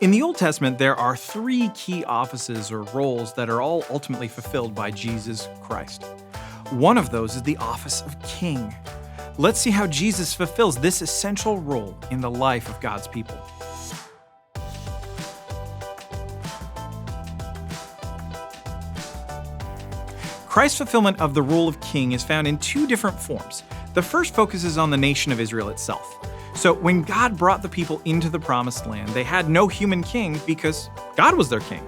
In the Old Testament, there are three key offices or roles that are all ultimately fulfilled by Jesus Christ. One of those is the office of king. Let's see how Jesus fulfills this essential role in the life of God's people. Christ's fulfillment of the role of king is found in two different forms. The first focuses on the nation of Israel itself. So when God brought the people into the promised land, they had no human king because God was their king.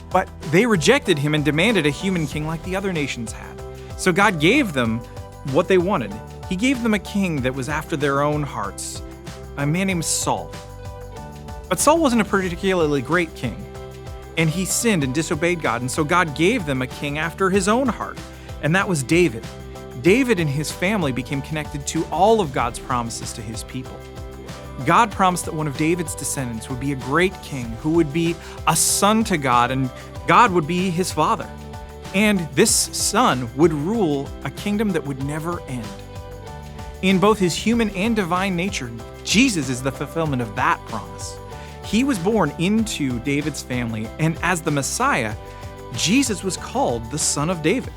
But they rejected him and demanded a human king like the other nations had. So God gave them what they wanted. He gave them a king that was after their own hearts, a man named Saul. But Saul wasn't a particularly great king, and he sinned and disobeyed God, and so God gave them a king after his own heart, and that was David. David and his family became connected to all of God's promises to his people. God promised that one of David's descendants would be a great king who would be a son to God, and God would be his father. And this son would rule a kingdom that would never end. In both his human and divine nature, Jesus is the fulfillment of that promise. He was born into David's family, and as the Messiah, Jesus was called the Son of David.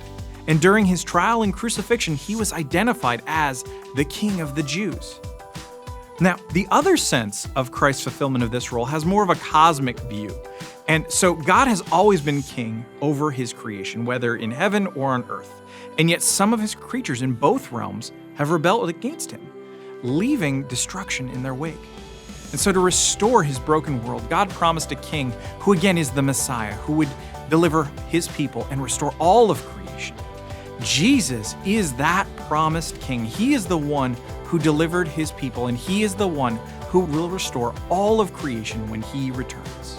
And during his trial and crucifixion, he was identified as the King of the Jews. Now, the other sense of Christ's fulfillment of this role has more of a cosmic view. And so God has always been king over his creation, whether in heaven or on earth. And yet some of his creatures in both realms have rebelled against him, leaving destruction in their wake. And so to restore his broken world, God promised a king who again is the Messiah, who would deliver his people and restore all of creation. Jesus is that promised king. He is the one who delivered his people, and he is the one who will restore all of creation when he returns.